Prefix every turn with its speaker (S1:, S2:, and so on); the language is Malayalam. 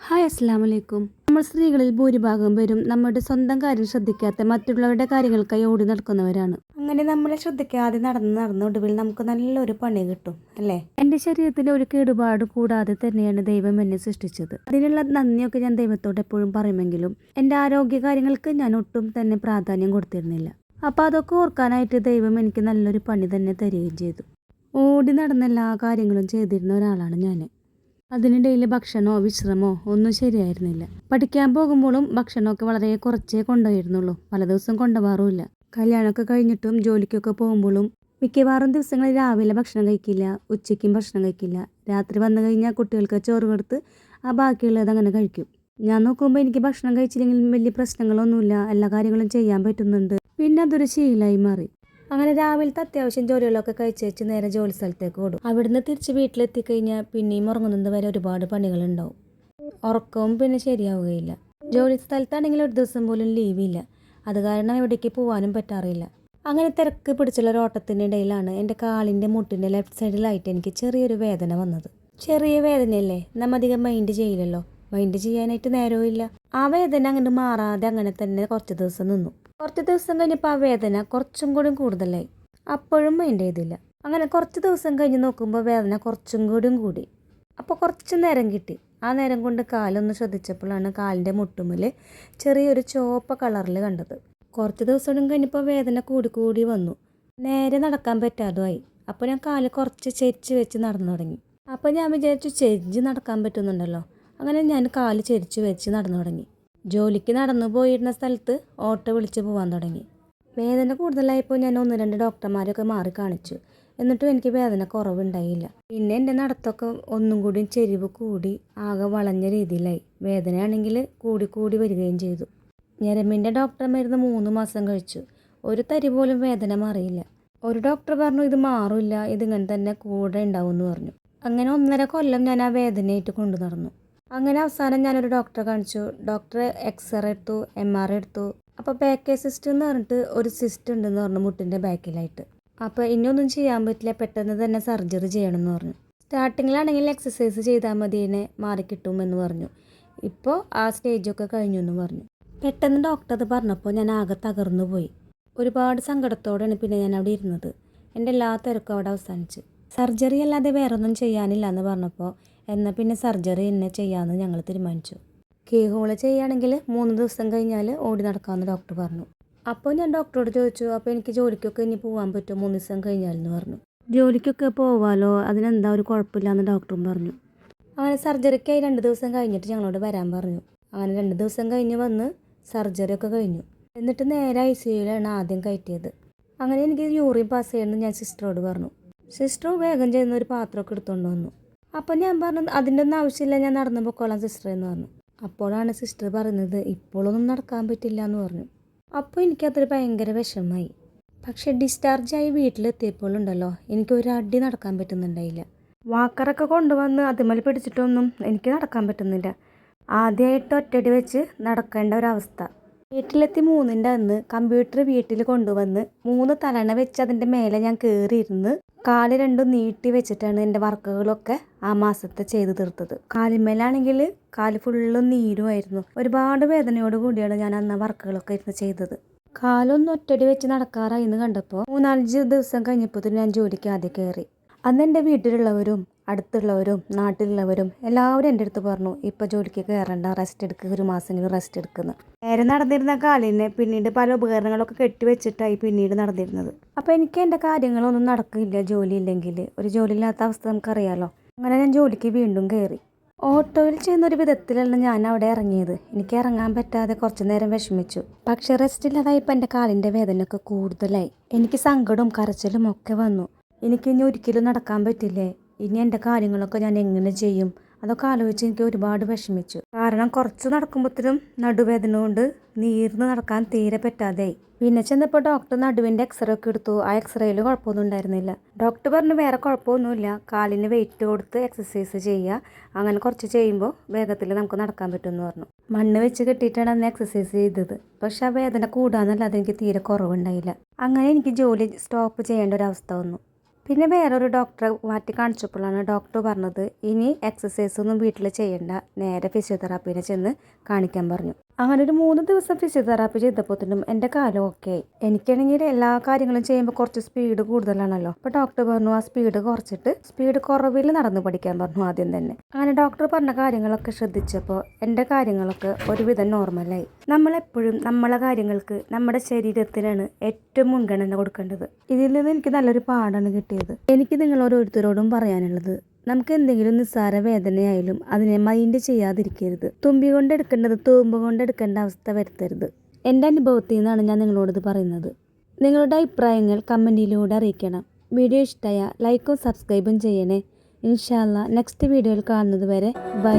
S1: ഹായ് അസ്സലാമലൈക്കും. നമ്മൾ സ്ത്രീകളിൽ ഭൂരിഭാഗം പേരും നമ്മുടെ സ്വന്തം കാര്യം ശ്രദ്ധിക്കാത്ത മറ്റുള്ളവരുടെ കാര്യങ്ങൾക്കായി ഓടി നടക്കുന്നവരാണ്. അങ്ങനെ നമ്മളെ ശ്രദ്ധിക്കാതെ നടന്ന് ഒടുവിൽ നമുക്ക് നല്ലൊരു പണി കിട്ടും അല്ലേ? എൻ്റെ ശരീരത്തിന് ഒരു കേടുപാട് കൂടാതെ തന്നെയാണ് ദൈവം എന്നെ സൃഷ്ടിച്ചത്. അതിനുള്ള നന്ദിയൊക്കെ ഞാൻ ദൈവത്തോട് എപ്പോഴും പറയുമെങ്കിലും എൻ്റെ ആരോഗ്യ കാര്യങ്ങൾക്ക് ഞാൻ ഒട്ടും തന്നെ പ്രാധാന്യം കൊടുത്തിരുന്നില്ല. അപ്പോൾ അതൊക്കെ ഓർക്കാനായിട്ട് ദൈവം എനിക്ക് നല്ലൊരു പണി തന്നെ തരികയും ചെയ്തു. ഓടി നടന്ന എല്ലാ കാര്യങ്ങളും ചെയ്തിരുന്ന ഒരാളാണ് ഞാൻ. അതിനിടയിൽ ഭക്ഷണമോ വിശ്രമമോ ഒന്നും ശരിയായിരുന്നില്ല. പഠിക്കാൻ പോകുമ്പോഴും ഭക്ഷണമൊക്കെ വളരെ കുറച്ചേ കൊണ്ടുപോയിരുന്നുള്ളൂ. പല ദിവസം കൊണ്ടുപോകാറുമില്ല. കല്യാണമൊക്കെ കഴിഞ്ഞിട്ടും ജോലിക്കൊക്കെ പോകുമ്പോഴും മിക്കവാറും ദിവസങ്ങളിൽ രാവിലെ ഭക്ഷണം കഴിക്കില്ല, ഉച്ചയ്ക്കും ഭക്ഷണം കഴിക്കില്ല. രാത്രി വന്നു കഴിഞ്ഞാൽ കുട്ടികൾക്ക് ചോറ് കൊടുത്ത് ആ ബാക്കിയുള്ളത് അങ്ങനെ കഴിക്കും. ഞാൻ നോക്കുമ്പോൾ എനിക്ക് ഭക്ഷണം കഴിച്ചില്ലെങ്കിലും വലിയ പ്രശ്നങ്ങളൊന്നുമില്ല, എല്ലാ കാര്യങ്ങളും ചെയ്യാൻ പറ്റുന്നുണ്ട്. പിന്നെ അതൊരു ശീലമായി മാറി. അങ്ങനെ രാവിലത്തെ അത്യാവശ്യം ജോലികളൊക്കെ കഴിച്ച് നേരെ ജോലി സ്ഥലത്തേക്ക് ഓടും. അവിടുന്ന് തിരിച്ച് വീട്ടിലെത്തിക്കഴിഞ്ഞാൽ പിന്നെയും ഉറങ്ങുന്നത് വരെ ഒരുപാട് പണികളുണ്ടാവും. ഉറക്കവും പിന്നെ ശരിയാവുകയില്ല. ജോലി സ്ഥലത്താണെങ്കിൽ ഒരു ദിവസം പോലും ലീവില്ല. അത് കാരണം എവിടേക്ക് പോകാനും പറ്റാറില്ല. അങ്ങനെ തിരക്ക് പിടിച്ചുള്ള ഒരു ഓട്ടത്തിനിടയിലാണ് എൻ്റെ കാലിൻ്റെ മുട്ടിൻ്റെ ലെഫ്റ്റ് സൈഡിലായിട്ട് എനിക്ക് ചെറിയൊരു വേദന വന്നത്. ചെറിയ വേദനയല്ലേ, നമ്മ അധികം മൈൻഡ് ചെയ്യില്ലല്ലോ. മൈൻഡ് ചെയ്യാനായിട്ട് നേരവും ഇല്ല. ആ വേദന അങ്ങോട്ട് മാറാതെ അങ്ങനെ തന്നെ കുറച്ച് ദിവസം നിന്നു. കുറച്ച് ദിവസം കഴിഞ്ഞപ്പോൾ ആ വേദന കുറച്ചും കൂടി കൂടുതലായി. അപ്പോഴും മൈൻഡ് ചെയ്തില്ല. അങ്ങനെ കുറച്ച് ദിവസം കഴിഞ്ഞ് നോക്കുമ്പോൾ വേദന കുറച്ചും കൂടി. അപ്പോൾ കുറച്ച് നേരം കിട്ടി. ആ നേരം കൊണ്ട് കാലൊന്ന് ശ്രദ്ധിച്ചപ്പോഴാണ് കാലിൻ്റെ മുട്ടുമ്മിൽ ചെറിയൊരു ചുവപ്പ കളറിൽ കണ്ടത്. കുറച്ച് ദിവസം കഴിഞ്ഞപ്പോൾ വേദന കൂടി വന്നു. നേരെ നടക്കാൻ പറ്റാതുമായി. അപ്പോൾ ഞാൻ കാല് കുറച്ച് ചെരിച്ച് വെച്ച് നടന്നു തുടങ്ങി. അപ്പോൾ ഞാൻ വിചാരിച്ചു ചെരിച്ച് നടക്കാൻ പറ്റുന്നുണ്ടല്ലോ. അങ്ങനെ ഞാൻ കാല് ചെരിച്ച് വെച്ച് നടന്നു തുടങ്ങി. ജോലിക്ക് നടന്നു പോയിരുന്ന സ്ഥലത്ത് ഓട്ടോ വിളിച്ച് പോകാൻ തുടങ്ങി. വേദന കൂടുതലായപ്പോൾ ഞാൻ 1-2 ഡോക്ടർമാരൊക്കെ മാറി കാണിച്ചു. എന്നിട്ടും എനിക്ക് വേദന കുറവുണ്ടായില്ല. പിന്നെ എൻ്റെ നടത്തൊക്കെ ഒന്നും കൂടി ചെരിവ് കൂടി ആകെ വളഞ്ഞ രീതിയിലായി. വേദനയാണെങ്കിൽ കൂടി വരികയും ചെയ്തു. ഞരമ്പിൻ്റെ ഡോക്ടർ മരുന്ന് 3 മാസം കഴിച്ചു. ഒരു തരി പോലും വേദന മാറിയില്ല. ഒരു ഡോക്ടർ പറഞ്ഞു ഇത് മാറില്ല, ഇതിങ്ങനെ തന്നെ കൂടെ ഉണ്ടാവും എന്ന് പറഞ്ഞു. അങ്ങനെ 1.5 കൊല്ലം ഞാൻ ആ വേദനയായിട്ട് കൊണ്ടു നടന്നു. അങ്ങനെ അവസാനം ഞാനൊരു ഡോക്ടറെ കാണിച്ചു. ഡോക്ടർ എക്സ്റേ എടുത്തു, MRI എടുത്തു. അപ്പോൾ ബാക്ക് സിസ്റ്റ് എന്ന് പറഞ്ഞിട്ട് ഒരു സിസ്റ്റ് ഉണ്ടെന്ന് പറഞ്ഞു മുട്ടിൻ്റെ ബാക്കിലായിട്ട്. അപ്പോൾ ഇനിയൊന്നും ചെയ്യാൻ പറ്റില്ല, പെട്ടെന്ന് തന്നെ സർജറി ചെയ്യണമെന്ന് പറഞ്ഞു. സ്റ്റാർട്ടിങ്ങിലാണെങ്കിൽ എക്സസൈസ് ചെയ്താൽ മതി ഇതിനെ മാറിക്കിട്ടുമെന്ന് പറഞ്ഞു. ഇപ്പോൾ ആ സ്റ്റേജൊക്കെ കഴിഞ്ഞു എന്ന് പറഞ്ഞു. പെട്ടെന്ന് ഡോക്ടർ അത് പറഞ്ഞപ്പോൾ ഞാൻ ആകെ തകർന്നു പോയി. ഒരുപാട് സങ്കടത്തോടെയാണ് പിന്നെ ഞാൻ അവിടെ ഇരുന്നത്. എൻ്റെ എല്ലാ തിരക്കും അവിടെ അവസാനിച്ച്. സർജറി അല്ലാതെ വേറൊന്നും ചെയ്യാനില്ല എന്ന് പറഞ്ഞപ്പോൾ എന്നാൽ പിന്നെ സർജറി തന്നെ ചെയ്യാമെന്ന് ഞങ്ങൾ തീരുമാനിച്ചു. കീ ഹോള് ചെയ്യുകയാണെങ്കിൽ 3 ദിവസം കഴിഞ്ഞാൽ ഓടി നടക്കാമെന്ന് ഡോക്ടർ പറഞ്ഞു. അപ്പോൾ ഞാൻ ഡോക്ടറോട് ചോദിച്ചു, അപ്പോൾ എനിക്ക് ജോലിക്കൊക്കെ ഇനി പോകാൻ പറ്റുമോ 3 ദിവസം കഴിഞ്ഞാലെന്ന് പറഞ്ഞു. ജോലിക്കൊക്കെ പോവാലോ, അതിനെന്താ ഒരു കുഴപ്പമില്ലാന്ന് ഡോക്ടറും പറഞ്ഞു. അങ്ങനെ സർജറിക്കായി 2 ദിവസം കഴിഞ്ഞിട്ട് ഞങ്ങളോട് വരാൻ പറഞ്ഞു. അങ്ങനെ 2 ദിവസം കഴിഞ്ഞ് വന്ന് സർജറിയൊക്കെ കഴിഞ്ഞു. എന്നിട്ട് നേരെ ICUയിലാണ് ആദ്യം കയറ്റിയത്. അങ്ങനെ എനിക്ക് യൂറിൻ പാസ് ചെയ്യണമെന്ന് ഞാൻ സിസ്റ്ററോട് പറഞ്ഞു. സിസ്റ്റർ വേഗം ചെയ്യുന്ന ഒരു പാത്രമൊക്കെ എടുത്തുകൊണ്ട് വന്നു. അപ്പോൾ ഞാൻ പറഞ്ഞു അതിൻ്റെ ഒന്നും ആവശ്യമില്ല, ഞാൻ നടന്നു പൊക്കോളാം സിസ്റ്റർ എന്ന് പറഞ്ഞു. അപ്പോഴാണ് സിസ്റ്റർ പറയുന്നത് ഇപ്പോഴൊന്നും നടക്കാൻ പറ്റില്ല എന്ന് പറഞ്ഞു. അപ്പോൾ എനിക്കതൊരു ഭയങ്കര വിഷമമായി. പക്ഷേ ഡിസ്ചാർജായി വീട്ടിലെത്തിയപ്പോഴുണ്ടല്ലോ എനിക്ക് ഒരു അടി നടക്കാൻ പറ്റുന്നുണ്ടായില്ല. വാക്കറൊക്കെ കൊണ്ടുവന്ന് അതുമേൽ പിടിച്ചിട്ടൊന്നും എനിക്ക് നടക്കാൻ പറ്റുന്നില്ല. ആദ്യമായിട്ട് ഒറ്റയടി വെച്ച് നടക്കേണ്ട ഒരവസ്ഥ. വീട്ടിലെത്തി 3ൻ്റെ അന്ന് കമ്പ്യൂട്ടർ വീട്ടിൽ കൊണ്ടുവന്ന് 3 തലണ വെച്ച് അതിൻ്റെ മേലെ ഞാൻ കയറിയിരുന്ന് കാല് 2 നീട്ടി വെച്ചിട്ടാണ് എൻ്റെ വർക്കുകളൊക്കെ ആ മാസത്തെ ചെയ്ത് തീർത്തത്. കാലിന്മേലാണെങ്കിൽ കാല് ഫുള്ളും നീരുമായിരുന്നു. ഒരുപാട് വേദനയോട് കൂടിയാണ് ഞാൻ അന്ന് വർക്കുകളൊക്കെ ഇരുന്ന് ചെയ്തത്. കാലൊന്നും ഒറ്റടി വെച്ച് നടക്കാറായി എന്ന് കണ്ടപ്പോൾ 3-5 ദിവസം കഴിഞ്ഞപ്പോൾ ഞാൻ ജോലിക്ക് ആദ്യം കയറി. അന്ന് എൻ്റെ വീട്ടിലുള്ളവരും അടുത്തുള്ളവരും നാട്ടിലുള്ളവരും എല്ലാവരും എൻ്റെ അടുത്ത് പറഞ്ഞു ഇപ്പോൾ ജോലിക്ക് കയറണ്ട, റെസ്റ്റ് എടുക്കുക, 1 മാസമെങ്കിലും റെസ്റ്റ് എടുക്കുന്നു. നേരെ നടന്നിരുന്ന കാലിനെ പിന്നീട് പല ഉപകരണങ്ങളൊക്കെ കെട്ടിവെച്ചിട്ടായി പിന്നീട് നടന്നിരുന്നത്. അപ്പോൾ എനിക്ക് എൻ്റെ കാര്യങ്ങളൊന്നും നടക്കില്ല ജോലി ഇല്ലെങ്കിൽ. ഒരു ജോലിയില്ലാത്ത അവസ്ഥ നമുക്കറിയാലോ. അങ്ങനെ ഞാൻ ജോലിക്ക് വീണ്ടും കയറി. ഓട്ടോയിൽ ചെയ്യുന്ന ഒരു വിധത്തിലല്ല ഞാൻ അവിടെ ഇറങ്ങിയത്. എനിക്ക് ഇറങ്ങാൻ പറ്റാതെ കുറച്ച് നേരം വിഷമിച്ചു. പക്ഷേ റെസ്റ്റ് ഇല്ലാതായപ്പോൾ എൻ്റെ കാലിൻ്റെ വേദനയൊക്കെ കൂടുതലായി. എനിക്ക് സങ്കടവും കരച്ചിലും ഒക്കെ വന്നു. എനിക്കിനി ഒരിക്കലും നടക്കാൻ പറ്റില്ലേ, ഇനി എൻ്റെ കാര്യങ്ങളൊക്കെ ഞാൻ എങ്ങനെ ചെയ്യും, അതൊക്കെ ആലോചിച്ച് എനിക്ക് ഒരുപാട് വിഷമിച്ചു. കാരണം കുറച്ച് നടക്കുമ്പോഴത്തേനും നടുവേദന കൊണ്ട് നീർന്ന് നടക്കാൻ തീരെ പറ്റാതെയായി. പിന്നെ ചെന്നപ്പോൾ ഡോക്ടർ നടുവിൻ്റെ എക്സ്റേ ഒക്കെ എടുത്തു. ആ എക്സ്റേയിൽ കുഴപ്പമൊന്നും ഉണ്ടായിരുന്നില്ല. ഡോക്ടർ പറഞ്ഞു വേറെ കുഴപ്പമൊന്നുമില്ല, കാലിന് വെയിറ്റ് കൊടുത്ത് എക്സസൈസ് ചെയ്യുക, അങ്ങനെ കുറച്ച് ചെയ്യുമ്പോൾ വേഗത്തിൽ നമുക്ക് നടക്കാൻ പറ്റുമെന്ന് പറഞ്ഞു. മണ്ണ് വെച്ച് കെട്ടിയിട്ടാണ് അന്ന് എക്സസൈസ് ചെയ്തത്. പക്ഷെ ആ വേദന കൂടാന്നല്ലാതെ എനിക്ക് തീരെ കുറവുണ്ടായില്ല. അങ്ങനെ എനിക്ക് ജോലി സ്റ്റോപ്പ് ചെയ്യേണ്ട ഒരവസ്ഥ വന്നു. പിന്നെ വേറൊരു ഡോക്ടറെ മാറ്റി കാണിച്ചപ്പോഴാണ് ഡോക്ടർ പറഞ്ഞത് ഇനി എക്സസൈസ് ഒന്നും വീട്ടിൽ ചെയ്യണ്ട, നേരെ ഫിസിയോതെറാപ്പിനെ ചെന്ന് കാണിക്കാൻ പറഞ്ഞു. അങ്ങനെ ഒരു 3 ദിവസം ഫിസിയോതെറാപ്പി ചെയ്തപ്പോഴത്തേനും എൻ്റെ കാലം ഓക്കെ ആയി. എനിക്കാണെങ്കിൽ എല്ലാ കാര്യങ്ങളും ചെയ്യുമ്പോൾ കുറച്ച് സ്പീഡ് കൂടുതലാണല്ലോ. അപ്പോൾ ഡോക്ടർ പറഞ്ഞു ആ സ്പീഡ് കുറച്ചിട്ട് സ്പീഡ് കുറവിൽ നടന്നു പഠിക്കാൻ പറഞ്ഞു ആദ്യം തന്നെ. അങ്ങനെ ഡോക്ടർ പറഞ്ഞ കാര്യങ്ങളൊക്കെ ശ്രദ്ധിച്ചപ്പോൾ എൻ്റെ കാര്യങ്ങളൊക്കെ ഒരുവിധം നോർമലായി. നമ്മളെപ്പോഴും നമ്മളെ കാര്യങ്ങൾക്ക് നമ്മുടെ ശരീരത്തിനാണ് ഏറ്റവും മുൻഗണന കൊടുക്കേണ്ടത്. ഇതിൽ നിന്ന് എനിക്ക് നല്ലൊരു പാഠമാണ് കിട്ടിയത്. എനിക്ക് നിങ്ങൾ ഓരോരുത്തരോടും പറയാനുള്ളത്, നമുക്ക് എന്തെങ്കിലും നിസ്സാര വേദനയായാലും അതിനെ മൈൻഡ് ചെയ്യാതിരിക്കരുത്. തുമ്പി കൊണ്ടെടുക്കേണ്ടത് തൂമ്പ് കൊണ്ടെടുക്കേണ്ട അവസ്ഥ വരുത്തരുത്. എൻ്റെ അനുഭവത്തിൽ നിന്നാണ് ഞാൻ നിങ്ങളോടത് പറയുന്നത്. നിങ്ങളുടെ അഭിപ്രായങ്ങൾ കമൻറ്റിലൂടെ അറിയിക്കണം. വീഡിയോ ഇഷ്ടമായ ലൈക്കും സബ്സ്ക്രൈബും ചെയ്യണേ. ഇൻഷാ അല്ലാ നെക്സ്റ്റ് വീഡിയോയിൽ കാണുന്നത് വരെ ബൈ.